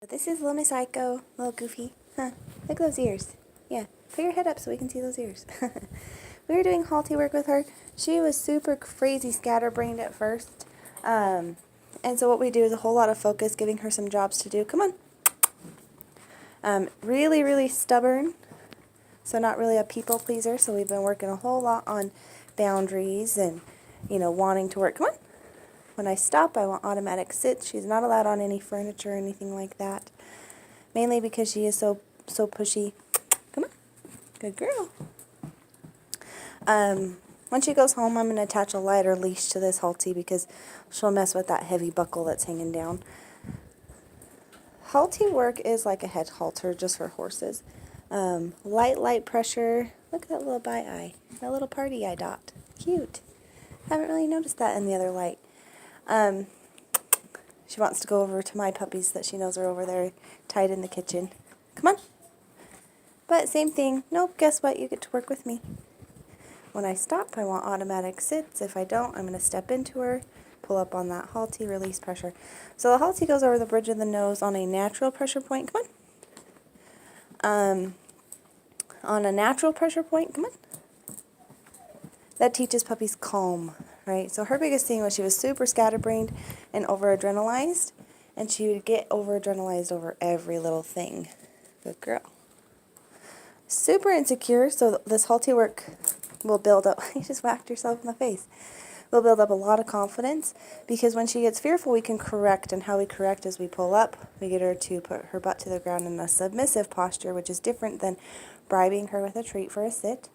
This is little Miss Aiko, little Goofy. Huh, look at those ears. Yeah, put your head up so we can see those ears. We were doing halty work with her. She was super crazy scatterbrained at first. And so what we do is a whole lot of focus, giving her some jobs to do. Come on. Really, really stubborn. So not really a people pleaser. So we've been working a whole lot on boundaries and, wanting to work. Come on. When I stop, I want automatic sit. She's not allowed on any furniture or anything like that. Mainly because she is so pushy. Come on. Good girl. When she goes home, I'm going to attach a lighter leash to this halty because she'll mess with that heavy buckle that's hanging down. Halty work is like a head halter just for horses. Light pressure. Look at that little bi eye. That little party eye dot. Cute. Haven't really noticed that in the other light. She wants to go over to my puppies that she knows are over there tied in the kitchen. Come on. But same thing. Nope, guess what? You get to work with me. When I stop, I want automatic sits. If I don't, I'm going to step into her, pull up on that halty, release pressure. So the halty goes over the bridge of the nose on a natural pressure point. Come on. On a natural pressure point. Come on. That teaches puppies calm, right? So her biggest thing was she was super scatterbrained and over-adrenalized, and she would get over-adrenalized over every little thing. Good girl. Super insecure, so this halty work will build up. You just whacked yourself in the face. Will build up a lot of confidence because when she gets fearful, we can correct, and how we correct is we pull up. We get her to put her butt to the ground in a submissive posture, which is different than bribing her with a treat for a sit.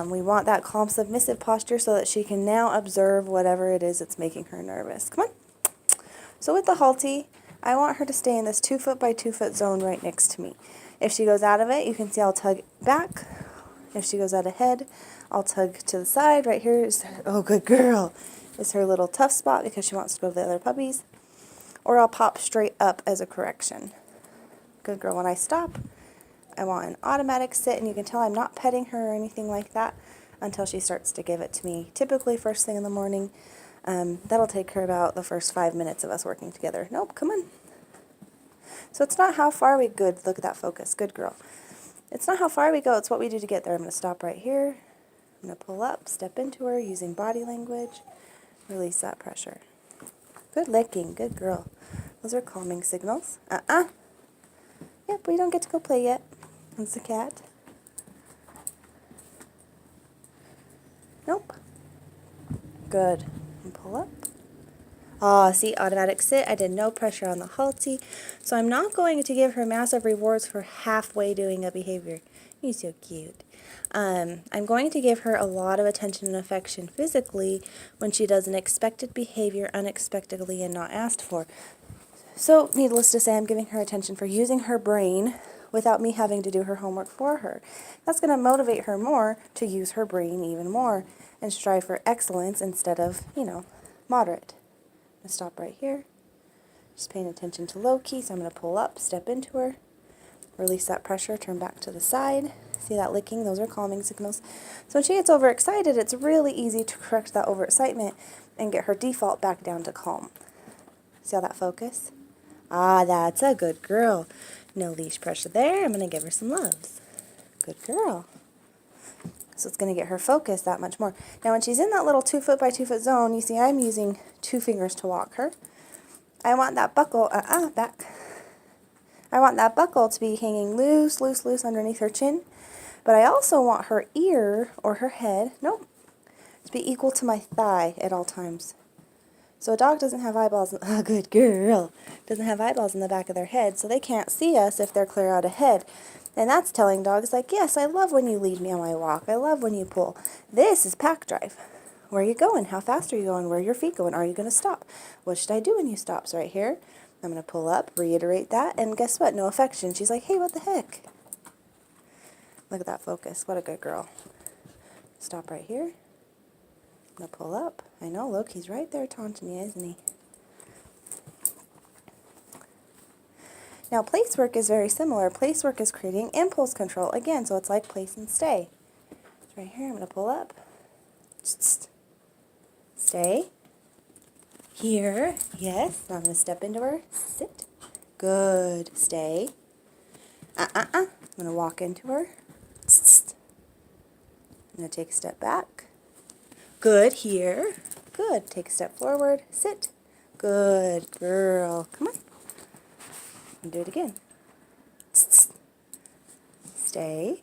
We want that calm, submissive posture so that she can now observe whatever it is that's making her nervous. Come on. So with the halty, I want her to stay in this 2 foot by 2 foot zone right next to me. If she goes out of it, you can see I'll tug back. If she goes out ahead, I'll tug to the side. Right here is, oh, good girl, is her little tough spot because she wants to go to the other puppies. Or I'll pop straight up as a correction. Good girl. When I stop, I want an automatic sit, and you can tell I'm not petting her or anything like that until she starts to give it to me. Typically first thing in the morning. That'll take her about the first 5 minutes of us working together. Nope, come on. So it's not how far we good. Look at that focus. Good girl. It's not how far we go, it's what we do to get there. I'm going to stop right here. I'm going to pull up, step into her using body language. Release that pressure. Good licking. Good girl. Those are calming signals. Yep, we don't get to go play yet. It's the cat. Nope. Good. And pull up. See, automatic sit. I did no pressure on the halty. So I'm not going to give her massive rewards for halfway doing a behavior. You're so cute. I'm going to give her a lot of attention and affection physically when she does an expected behavior unexpectedly and not asked for. So, needless to say, I'm giving her attention for using her brain without me having to do her homework for her. That's going to motivate her more to use her brain even more and strive for excellence instead of, moderate. I'm going to stop right here. Just paying attention to low key, so I'm going to pull up, step into her, release that pressure, turn back to the side. See that licking? Those are calming signals. So when she gets overexcited, it's really easy to correct that overexcitement and get her default back down to calm. See how that focus? That's a good girl. No leash pressure there. I'm going to give her some loves. Good girl. So it's going to get her focused that much more. Now when she's in that little 2 foot by 2 foot zone, you see I'm using 2 fingers to walk her. I want that buckle, back. I want that buckle to be hanging loose underneath her chin. But I also want her ear or her head, to be equal to my thigh at all times. So a dog doesn't have eyeballs, good girl, doesn't have eyeballs in the back of their head, so they can't see us if they're clear out ahead. And that's telling dogs like, yes, I love when you lead me on my walk. I love when you pull. This is pack drive. Where are you going? How fast are you going? Where are your feet going? Are you going to stop? What should I do when you stop? So right here, I'm going to pull up, reiterate that, and guess what? No affection. She's like, hey, what the heck? Look at that focus. What a good girl. Stop right here. I'm going to pull up. I know, look, he's right there taunting you, isn't he? Now, place work is very similar. Place work is creating impulse control. Again, so it's like place and stay. It's right here. I'm going to pull up. Stay. Here. Yes. Now I'm going to step into her. Sit. Good. Stay. I'm going to walk into her. I'm going to take a step back. Good. Here. Good. Take a step forward. Sit. Good girl. Come on. And do it again. Stay.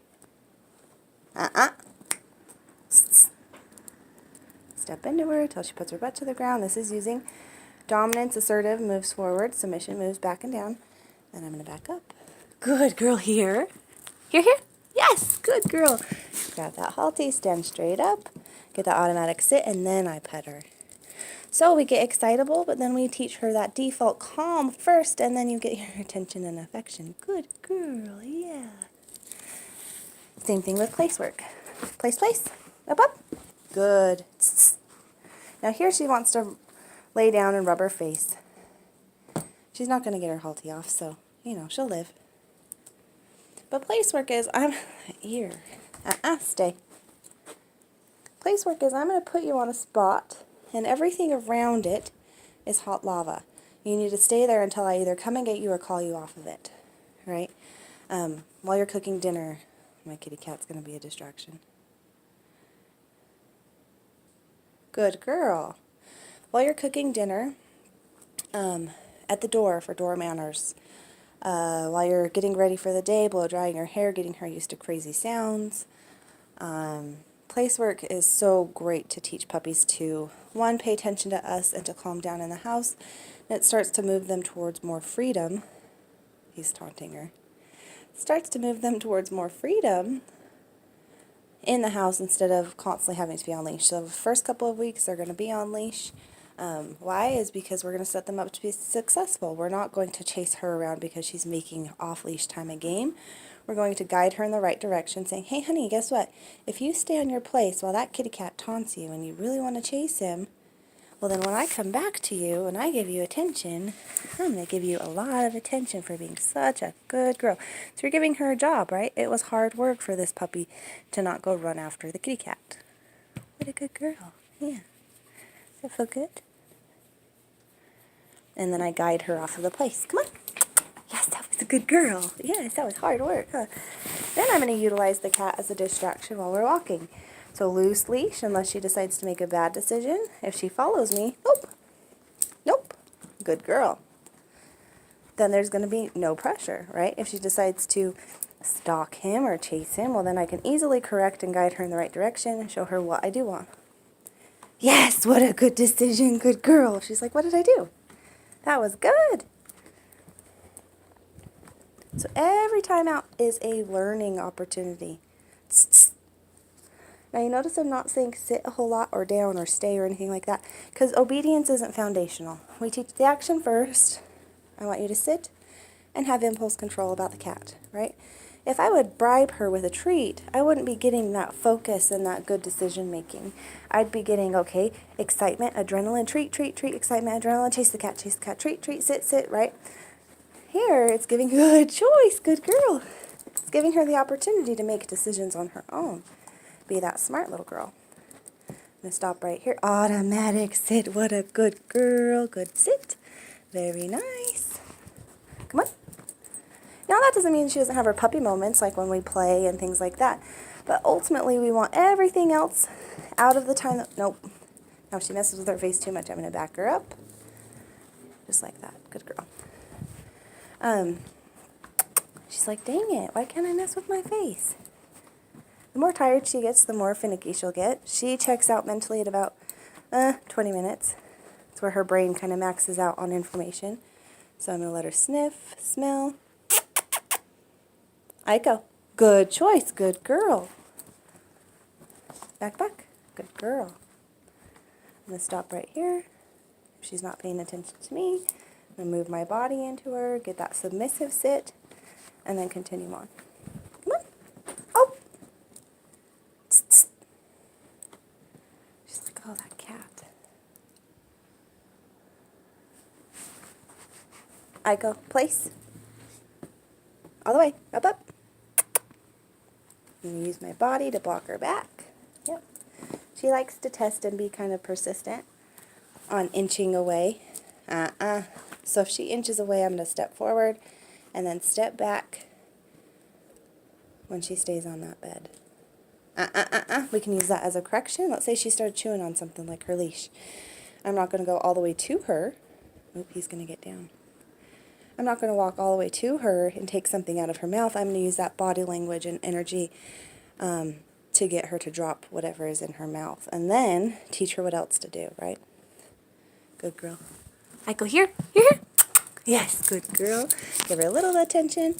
Step into her till she puts her butt to the ground. This is using dominance. Assertive moves forward. Submission moves back and down. And I'm going to back up. Good girl. Here. Here. Yes. Good girl. Grab that halty. Stand straight up. Get that automatic sit. And then I pet her. So we get excitable, but then we teach her that default calm first. And then you get your attention and affection. Good girl. Yeah. Same thing with place work. Place. Up. Good. Now here she wants to lay down and rub her face. She's not going to get her halty off, so, she'll live. But place work is, here. Stay. Place work is, I'm going to put you on a spot, and everything around it is hot lava. You need to stay there until I either come and get you or call you off of it, right? While you're cooking dinner, my kitty cat's going to be a distraction. Good girl. While you're cooking dinner, at the door for door manners, while you're getting ready for the day, blow drying her hair, getting her used to crazy sounds. Place work is so great to teach puppies to, one, pay attention to us and to calm down in the house. And it starts to move them towards more freedom. He's taunting her. Starts to move them towards more freedom in the house instead of constantly having to be on leash. So the first couple of weeks they're going to be on leash. Why? Is because we're going to set them up to be successful. We're not going to chase her around because she's making off-leash time a game. We're going to guide her in the right direction, saying, hey, honey, guess what? If you stay on your place while that kitty cat taunts you and you really want to chase him, well, then when I come back to you and I give you attention, I'm going to give you a lot of attention for being such a good girl. So you're giving her a job, right? It was hard work for this puppy to not go run after the kitty cat. What a good girl. Yeah. Does that feel good? And then I guide her off of the place. Come on. Yes, that was a good girl. Yes, that was hard work, huh? Then I'm going to utilize the cat as a distraction while we're walking. So loose leash unless she decides to make a bad decision. If she follows me, nope, good girl. Then there's going to be no pressure, right? If she decides to stalk him or chase him, well, then I can easily correct and guide her in the right direction and show her what I do want. Yes, what a good decision, good girl. She's like, what did I do? That was good. So every time out is a learning opportunity. Now you notice I'm not saying sit a whole lot or down or stay or anything like that, because obedience isn't foundational. We teach the action first. I want you to sit and have impulse control about the cat, right? If I would bribe her with a treat, I wouldn't be getting that focus and that good decision making. I'd be getting, okay, excitement, adrenaline, treat, excitement, adrenaline, chase the cat, treat, sit, right? Here, it's giving good choice, good girl. It's giving her the opportunity to make decisions on her own. Be that smart little girl. I'm going to stop right here. Automatic sit. What a good girl. Good sit. Very nice. Come on. Now that doesn't mean she doesn't have her puppy moments, like when we play and things like that. But ultimately, we want everything else out of the time. Nope. Now if she messes with her face too much, I'm going to back her up. Just like that. Good girl. She's like, dang it, why can't I mess with my face? The more tired she gets, the more finicky she'll get. She checks out mentally at about 20 minutes. It's where her brain kind of maxes out on information. So I'm going to let her sniff, smell. Aiko. Good choice. Good girl. Back. Good girl. I'm going to stop right here. If she's not paying attention to me, I'm going to move my body into her, get that submissive sit, and then continue on. Come on. Oh. She's like, oh, that cat. Aiko, place. All the way. Up. I'm going to use my body to block her back. Yep. She likes to test and be kind of persistent on inching away. So if she inches away, I'm going to step forward and then step back when she stays on that bed. We can use that as a correction. Let's say she started chewing on something like her leash. I'm not going to go all the way to her. Oop, he's going to get down. I'm not going to walk all the way to her and take something out of her mouth. I'm going to use that body language and energy to get her to drop whatever is in her mouth. And then teach her what else to do, right? Good girl. I go here, here. Yes, good girl. Give her a little attention.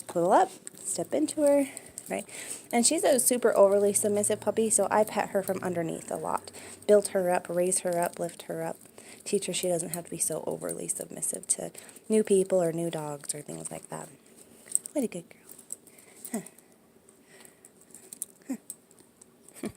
Pull up, step into her, right? And she's a super overly submissive puppy, so I pet her from underneath a lot. Build her up, raise her up, lift her up. Teach her she doesn't have to be so overly submissive to new people or new dogs or things like that. What a good girl. Huh. Huh.